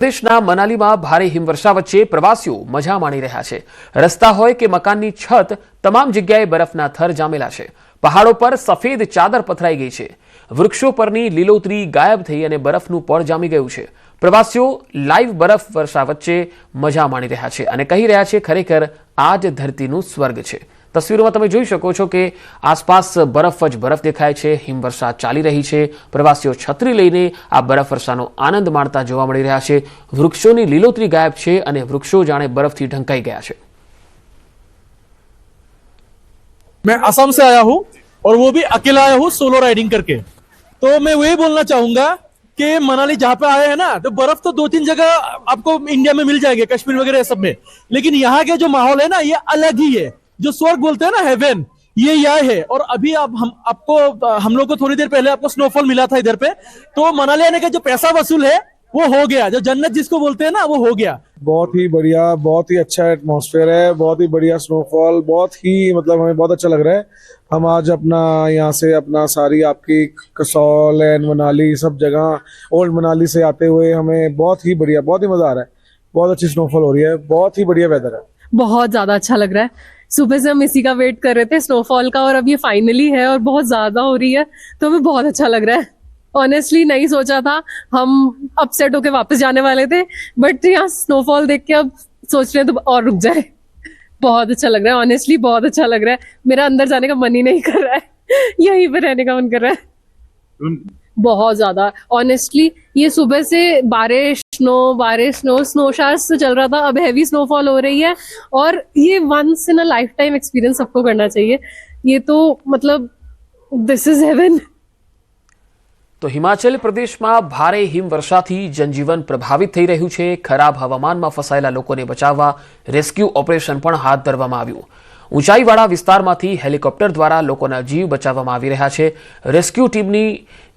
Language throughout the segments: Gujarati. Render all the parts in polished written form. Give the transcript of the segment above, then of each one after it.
પ્રદેશના મનાલીમાં ભારે હિમવર્ષા વચ્ચે પ્રવાસીઓ મજા માણી રહ્યા છે। રસ્તા હોય કે મકાનની છત, તમામ જગ્યાએ બરફના થર જામેલા છે। પહાડો પર સફેદ ચાદર પથરાઈ ગઈ છે। વૃક્ષો પરની લીલોતરી ગાયબ થઈ અને બરફનું પડ જામી ગયું છે। પ્રવાસીઓ લાઈવ બરફ વર્ષા વચ્ચે મજા માણી રહ્યા છે અને કહી રહ્યા છે, ખરેખર આ જ ધરતીનું સ્વર્ગ છે। તસવીરોમાં તમે જોઈ શકો છો કે આસપાસ બરફ જ બરફ દેખાય છે। હિમવર્ષા ચાલી રહી છે। પ્રવાસીઓ છત્રી લઈને આ બરફ વર્ષાનો આનંદ માણતા જોવા મળી રહ્યા છે। વૃક્ષોની લીલોતરી ગાયબ છે અને વૃક્ષો જાણે બરફથી ઢંકાઈ ગયા છે। मैं असम से आया हूँ और वो भी अकेला आया हूँ सोलो राइडिंग करके। तो मैं वही बोलना चाहूंगा कि मनाली जहाँ पे आए हैं ना, तो बर्फ तो 2-3 जगह आपको इंडिया में मिल जाएगी, कश्मीर वगैरह सब में, लेकिन यहाँ के जो माहौल है ना, ये अलग ही है। जो स्वर्ग बोलते हैं ना, हेवन, ये यह है। और अभी अब हम लोग को थोड़ी देर पहले आपको स्नोफॉल मिला था इधर पे, तो मनाली आने का जो पैसा वसूल है वो हो गया, जो जन्नत जिसको बोलते हैं ना, वो हो गया। बहुत ही बढ़िया, बहुत ही अच्छा एटमॉस्फेयर है, बहुत ही बढ़िया स्नोफॉल, बहुत ही मतलब हमें बहुत अच्छा लग रहा है। हम आज अपना यहाँ से अपना सारी आपकी कसौल एंड मनाली सब जगह ओल्ड मनाली से आते हुए हमें बहुत ही बढ़िया, बहुत ही मजा आ रहा है। बहुत अच्छी स्नोफॉल हो रही है, बहुत ही बढ़िया वेदर है, बहुत ज्यादा अच्छा लग रहा है। सुबह से हम इसी का वेट कर रहे थे, स्नोफॉल का, और अब ये फाइनली है और बहुत ज्यादा हो रही है, तो हमें बहुत अच्छा लग रहा है। ऑनेस्टली नहीं सोचा था, हम अपसेट होके वापस जाने वाले थे, बट यहाँ स्नोफॉल देख के अब सोच रहे हैं तो और रुक जाए। बहुत अच्छा लग रहा है, ऑनेस्टली बहुत अच्छा लग रहा है। मेरा अंदर जाने का मन ही नहीं कर रहा है, यहीं पे रहने का मन कर रहा है बहुत ज्यादा। ऑनेस्टली ये सुबह से बारिश स्नो शायद से चल रहा था, अब हैवी स्नोफॉल हो रही है, और ये once in a lifetime experience सबको करना चाहिए। ये तो मतलब दिस इज हेवन। તો હિમાચલ પ્રદેશમાં ભારે હિમવર્ષાથી જનજીવન પ્રભાવિત થઈ રહ્યું છે। ખરાબ હવામાનમાં ફસાયેલા લોકોને બચાવવા રેસ્ક્યુ ઓપરેશન પણ હાથ ધરવામાં આવ્યું। ઊંચાઈવાળા વિસ્તારમાંથી હેલિકોપ્ટર દ્વારા લોકોના જીવ બચાવવામાં આવી રહ્યા છે। રેસ્ક્યુ ટીમની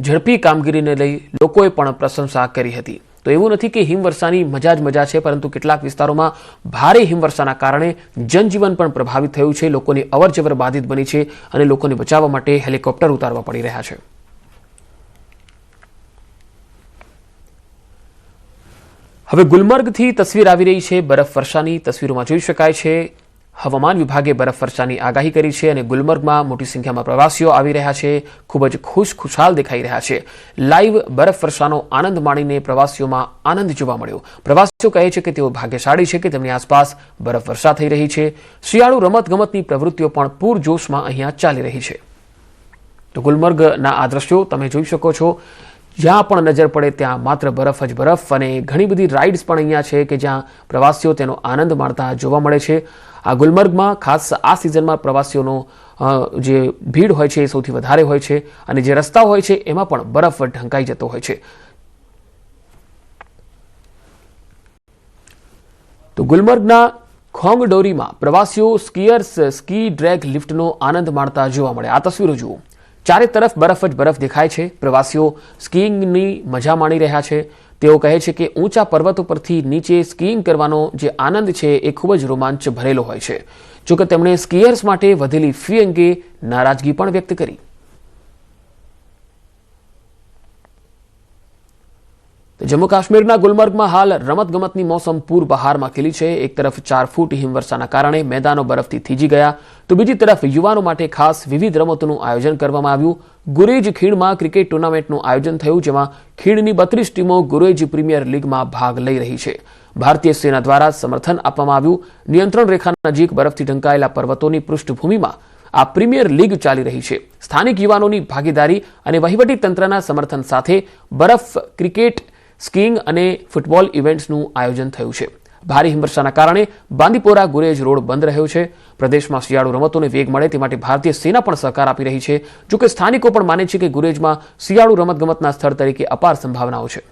ઝડપી કામગીરીને લઈ લોકોએ પણ પ્રશંસા કરી હતી। તો એવું નથી કે હિમવર્ષાની મજા જ મજા છે, પરંતુ કેટલાક વિસ્તારોમાં ભારે હિમવર્ષાના કારણે જનજીવન પણ પ્રભાવિત થયું છે। લોકોની અવરજવર બાધિત બની છે અને લોકોને બચાવવા માટે હેલિકોપ્ટર ઉતારવા પડી રહ્યા છે। હવે ગુલમર્ગથી તસવીર આવી રહી છે બરફ વર્ષાની। તસવીરોમાં જોઈ શકાય છે હવામાન વિભાગે બરફ વર્ષાની આગાહી કરી છે અને ગુલમર્ગમાં મોટી સંખ્યામાં પ્રવાસીઓ આવી રહ્યા છે। ખૂબ જ ખુશખુશાલ દેખાઈ રહ્યા છે। લાઈવ બરફ વર્ષાનો આનંદ માણીને પ્રવાસીઓમાં આનંદ જોવા મળ્યો। પ્રવાસીઓ કહે છે કે તેઓ ભાગ્યશાળી છે કે તેમની આસપાસ બરફ વર્ષા થઈ રહી છે। શિયાળુ રમતગમતની પ્રવૃત્તિઓ પણ પૂરજોશમાં અહીંયા ચાલી રહી છે। તો ગુલમર્ગના આ દ્રશ્યો તમે જોઈ શકો છો। જ્યાં પણ નજર પડે ત્યાં માત્ર બરફ જ બરફ, અને ઘણી બધી રાઇડ્સ પણ અહીંયા છે કે જ્યાં પ્રવાસીઓ તેનો આનંદ માણતા જોવા મળે છે। આ ગુલમર્ગમાં ખાસ આ સિઝનમાં પ્રવાસીઓનો જે ભીડ હોય છે એ સૌથી વધારે હોય છે, અને જે રસ્તા હોય છે એમાં પણ બરફ ઢંકાઈ જતો હોય છે। તો ગુલમર્ગના ખોંગડોરીમાં પ્રવાસીઓ સ્કીયર્સ સ્કી ડ્રેગ લિફ્ટનો આનંદ માણતા જોવા મળે। આ તસવીરો જુઓ, ચારે તરફ બરફ જ બરફ દેખાય છે। પ્રવાસીઓ સ્કીઇંગની મજા માણી રહ્યા છે। તેઓ કહે છે કે ઊંચા પર્વતો પરથી નીચે સ્કીઇંગ કરવાનો જે આનંદ છે એ ખૂબ જ રોમાંચ ભરેલો હોય છે। જોકે તેમણે સ્કીયર્સ માટે વધેલી ફી અંગે નારાજગી પણ વ્યક્ત કરી। જમ્મુ કાશ્મીરના ગુલમર્ગમાં હાલ રમતગમતની મોસમ પૂર બહારમાં ખીલી છે। એક તરફ 4 ફૂટ હિમવર્ષાના કારણે મેદાનો બરફથી થીજી ગયા, તો બીજી તરફ યુવાનો માટે ખાસ વિવિધ રમતોનું આયોજન કરવામાં આવ્યું। ગુરેજ ખીણમાં ક્રિકેટ ટુર્નામેન્ટનું આયોજન થયું, જેમાં ખીણની 32 ટીમો ગુરેજ પ્રીમિયર લીગમાં ભાગ લઈ રહી છે। ભારતીય સેના દ્વારા સમર્થન આપવામાં આવ્યું। નિયંત્રણ રેખા નજીક બરફથી ઢંકાયેલા પર્વતોની પૃષ્ઠભૂમિમાં આ પ્રીમિયર લીગ ચાલી રહી છે। સ્થાનિક યુવાનોની ભાગીદારી અને વહીવટી તંત્રના સમર્થન સાથે બરફ ક્રિકેટ, સ્કીઇંગ અને ફૂટબોલ ઇવેન્ટ્સનું આયોજન થયું છે। ભારે હિમવર્ષાના કારણે બાંદીપોરા ગુરેજ રોડ બંધ રહ્યો છે। પ્રદેશમાં શિયાળુ રમતોને વેગ મળે તે માટે ભારતીય સેના પણ સહકાર આપી રહી છે। જોકે સ્થાનિકો પણ માને છે કે ગુરેજમાં શિયાળુ રમતગમતના સ્થળ તરીકે અપાર સંભાવનાઓ છે।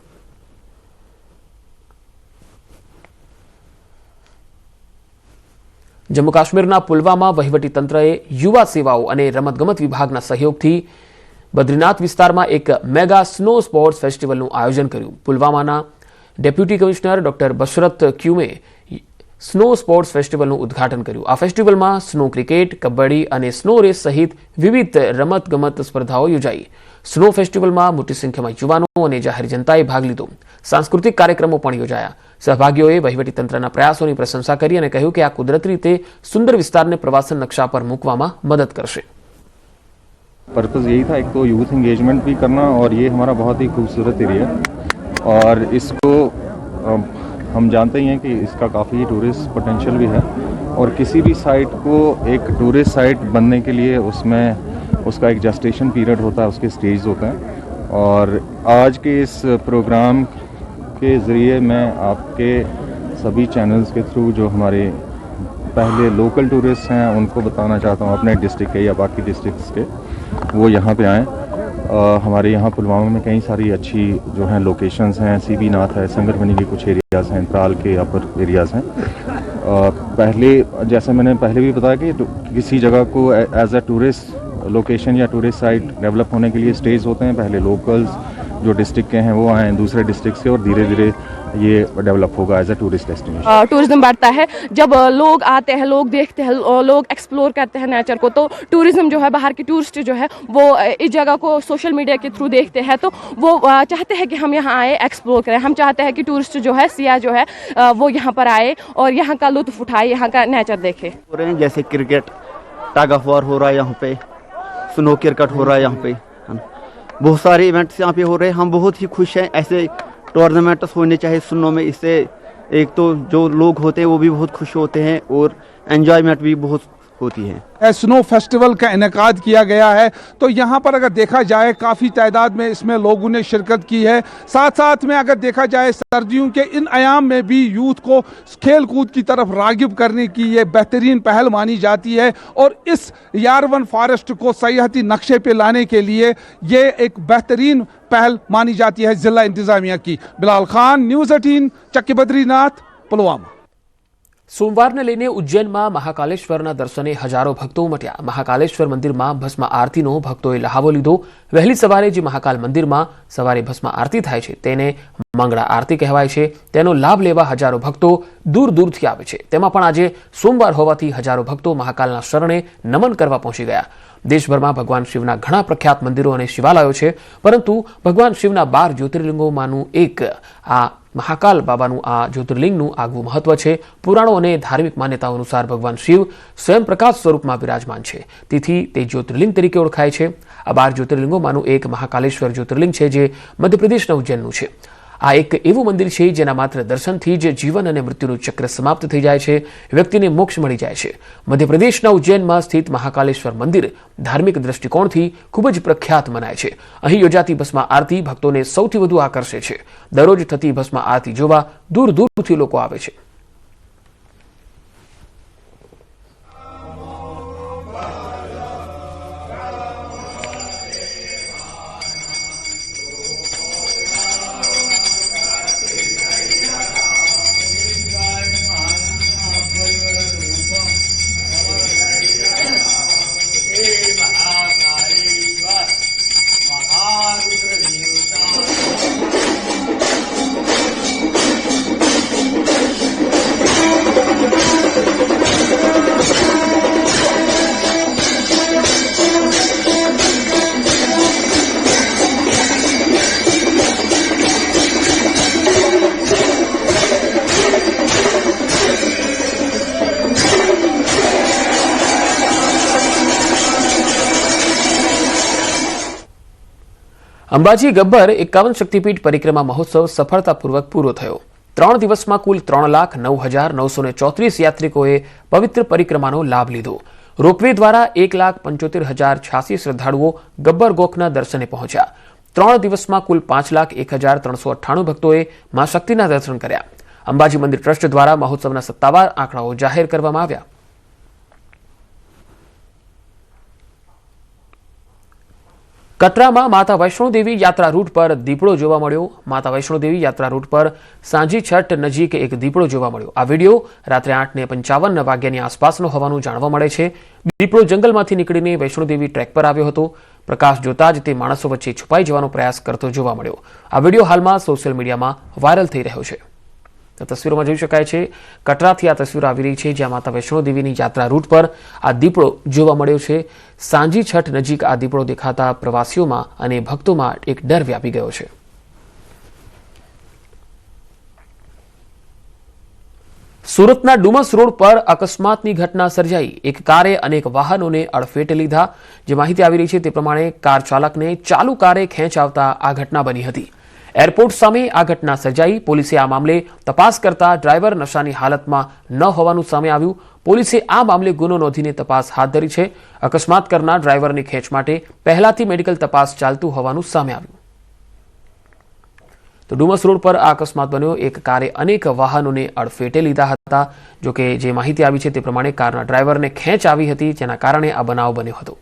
જમ્મુ કાશ્મીરના પુલવામા વહીવટી તંત્રએ યુવા સેવાઓ અને રમતગમત વિભાગના સહયોગથી બદ્રીનાથ વિસ્તારમાં એક મેગા સ્નો સ્પોર્ટ્સ ફેસ્ટિવલનું આયોજન કર્યું। પુલવામાના ડેપ્યુટી કમિશનર ડોક્ટર બશરત ક્યુમે સ્નો સ્પોર્ટ્સ ફેસ્ટિવલનું ઉદ્ઘાટન કર્યું। આ ફેસ્ટિવલમાં સ્નો ક્રિકેટ, કબડ્ડી અને સ્નો રેસ સહિત વિવિધ રમતગમત સ્પર્ધાઓ યોજાઈ। સ્નો ફેસ્ટિવલમાં મોટી સંખ્યામાં યુવાનો અને જાહેર જનતાએ ભાગ લીધો. સાંસ્કૃતિક કાર્યક્રમો પણ યોજાયા. સહભાગીઓએ વહીવટીતંત્રના પ્રયાસોની પ્રશંસા કરી અને કહ્યું કે આ કુદરતી રીતે સુંદર વિસ્તારને પ્રવાસન નકશા પર મૂકવામાં મદદ करશે. पर्पज़ यही था, एक तो यूथ इंगेजमेंट भी करना, और ये हमारा बहुत ही खूबसूरत एरिया और इसको हम जानते ही हैं कि इसका काफ़ी टूरिस्ट पोटेंशियल भी है और किसी भी साइट को एक टूरिस्ट साइट बनने के लिए उसमें उसका एक जस्टेशन पीरियड होता है, उसके स्टेज होते हैं. और आज के इस प्रोग्राम के ज़रिए मैं आपके सभी चैनल्स के थ्रू जो हमारे पहले लोकल टूरिस्ट हैं उनको बताना चाहता हूँ, अपने डिस्ट्रिक्ट के या बाकी डिस्ट्रिक्ट्स के, वो यहाँ पे आएँ. हमारे यहाँ पुलवामा में कई सारी अच्छी जो हैं लोकेशंस हैं, सीबी नाथ है, संगरवनी के कुछ एरियाज़ हैं, त्राल के अपर एरियाज़ हैं. पहले जैसे मैंने पहले भी बताया कि किसी जगह को एज अ टूरिस्ट लोकेशन या टूरिस्ट साइट डेवलप होने के लिए स्टेज होते हैं. पहले लोकल्स जो डिस्ट्रिक्ट के हैं वो आएँ, दूसरे डिस्ट्रिक्ट से, और धीरे धीरे ये डेवलप होगा as a tourist destination. Tourism बढ़ता है जब लोग आते हैं, लोग देखते हैं, लोग एक्सप्लोर करते हैं नेचर को, तो टूरिज्म जो है, बाहर के टूरिस्ट जो है वो इस जगह को सोशल मीडिया के थ्रू देखते हैं, तो वो चाहते हैं कि हम यहाँ आए, एक्सप्लोर करें. हम चाहते हैं कि टूरिस्ट जो है, सियाह जो है, वो यहाँ पर आए और यहाँ का लुत्फ उठाए, यहाँ का नेचर देखे. हो रहे हैं जैसे क्रिकेट, टग ऑफ वॉर हो रहा है यहाँ पे, स्नो क्रिकेट हो रहा है यहाँ पे, बहुत सारे इवेंट्स यहाँ पे हो रहे हैं. हम बहुत ही खुश हैं. ऐसे टूर्नामेंट्स होने चाहिए सुनने में. इससे एक तो जो लोग होते हैं वो भी बहुत खुश होते हैं और एंजॉयमेंट भी बहुत होती है. स्नो फेस्टिवल का इनेकाद किया गया है, तो यहाँ पर अगर देखा जाए काफ़ी तादाद में इसमें लोगों ने शिरकत की है. साथ साथ में अगर देखा जाए सर्दियों के इन अयाम में भी यूथ को खेल कूद की तरफ रागिब करने की ये बेहतरीन पहल मानी जाती है और इस यारवन फॉरेस्ट को सयाहती नक्शे पे लाने के लिए ये एक बेहतरीन पहल मानी जाती है जिला इंतजामिया की. बिलाल खान, न्यूज़ 18, चक्की बद्रीनाथ, पुलवामा. સોમવારને લઈને ઉજ્જૈનમાં મહાકાલેશ્વરના દર્શને હજારો ભક્તો ઉમટ્યા. મહાકાલેશ્વર મંદિરમાં ભસ્મ આરતીનો ભક્તોએ લહાવો લીધો. વહેલી સવારે જે મહાકાલ મંદિરમાં સવારે ભસ્મ આરતી થાય છે તેને મંગળા આરતી કહેવાય છે. તેનો લાભ લેવા હજારો ભક્તો દૂર દૂરથી આવે છે. તેમાં પણ આજે સોમવાર હોવાથી હજારો ભક્તો મહાકાલના શરણે નમન કરવા પહોંચી ગયા. દેશભરમાં ભગવાન શિવના ઘણા પ્રખ્યાત મંદિરો અને શિવાલયો છે, પરંતુ ભગવાન શિવના 12 જ્યોતિર્લિંગોમાંનું એક આ મહાકાલ બાબાનું આ જ્યોતિર્લિંગનું આગવું મહત્વ છે. પુરાણો અને ધાર્મિક માન્યતાઓ અનુસાર ભગવાન શિવ સ્વયં પ્રકાશ સ્વરૂપમાં વિરાજમાન છે, તેથી તે જ્યોતિર્લિંગ તરીકે ઓળખાય છે. આ 12 જ્યોતિર્લિંગોમાંનું એક મહાકાલેશ્વર જ્યોતિર્લિંગ છે, જે મધ્યપ્રદેશના ઉજ્જૈનનું છે. આ એક એવું મંદિર છે જેના માત્ર દર્શનથી જ જીવન અને મૃત્યુનું ચક્ર સમાપ્ત થઈ જાય છે, વ્યક્તિને મોક્ષ મળી જાય છે. મધ્યપ્રદેશના ઉજ્જૈનમાં સ્થિત મહાકાલેશ્વર મંદિર ધાર્મિક દ્રષ્ટિકોણથી ખૂબ જ પ્રખ્યાત મનાય છે. અહીં યોજાતી ભસ્મ આરતી ભક્તોને સૌથી વધુ આકર્ષે છે. દરરોજ થતી ભસ્મ આરતી જોવા દૂર દૂરથી લોકો આવે છે. અંબાજી ગબ્બર 51 શક્તિપીઠ પરિક્રમા મહોત્સવ સફળતાપૂર્વક પૂરો થયો. 3 દિવસમાં કુલ 3,09,934 યાત્રિકોએ પવિત્ર પરિક્રમાનો લાભ લીધો. રોપવે દ્વારા 1,75,086 શ્રદ્ધાળુઓ ગબ્બર ગોખના દર્શને પહોંચ્યા. 3 દિવસમાં કુલ 5,01,398 ભક્તોએ મા શક્તિના દર્શન કર્યા. અંબાજી મંદિર ટ્રસ્ટ દ્વારા મહોત્સવના સત્તાવાર આંકડાઓ જાહેર કરવામાં આવ્યા. કટરામાં માતા વૈષ્ણોદેવી યાત્રા રૂટ પર દીપડો જોવા મળ્યો. માતા વૈષ્ણોદેવી યાત્રા રૂટ પર સાંજી છઠ નજીક એક દીપડો જોવા મળ્યો. આ વિડીયો રાત્રે 8:55 વાગ્યાની આસપાસનો હોવાનું જાણવા મળે છે. દીપડો જંગલમાંથી નીકળીને વૈષ્ણોદેવી ટ્રેક પર આવ્યો હતો. પ્રકાશ જોતા જ તે માણસો વચ્ચે છુપાઈ જવાનો પ્રયાસ કરતો જોવા મળ્યો. આ વિડીયો હાલમાં સોશિયલ મીડિયામાં વાયરલ થઈ રહ્યો છે. તો તસવીરોમાં જોઈ શકાય છે કટરાથી આ તસવીરો આવી રહી છે, જ્યાં માતા વૈષ્ણો દેવીની યાત્રા રૂટ પર આ દીપડો જોવા મળ્યો છે. સાંજી છઠ નજીક આ દીપડો દેખાતા પ્રવાસીઓમાં અને ભક્તોમાં એક ડર વ્યાપી ગયો છે. સુરતના ડુમસ રોડ પર અકસ્માતની ઘટના સર્જાઈ. એક કારે અનેક વાહનોને અડફેટે લીધા. જે માહિતી આવી રહી છે તે પ્રમાણે કાર ચાલકને ચાલુ કારે ખેંચ આવતા આ ઘટના બની હતી. એરપોર્ટ સામે આ ઘટના સર્જાઈ. પોલીસે આ મામલે તપાસ કરતા ડ્રાઈવર નશાની હાલતમાં ન હોવાનું સામે આવ્યું. પોલીસે આ મામલે ગુનો નોંધીને તપાસ હાથ ધરી છે. અકસ્માત કરનાર ડ્રાઈવરની ખેંચ માટે પહેલાથી મેડિકલ તપાસ ચાલતું હોવાનું સામે આવ્યું. તો ડુમસ રોડ પર આ અકસ્માત બન્યો. એક કારે અનેક વાહનોને અડફેટે લીધા હતા. જોકે જે માહિતી આવી છે તે પ્રમાણે કારના ડ્રાઈવરને ખેંચ આવી હતી, જેના કારણે આ બનાવ બન્યો હતો.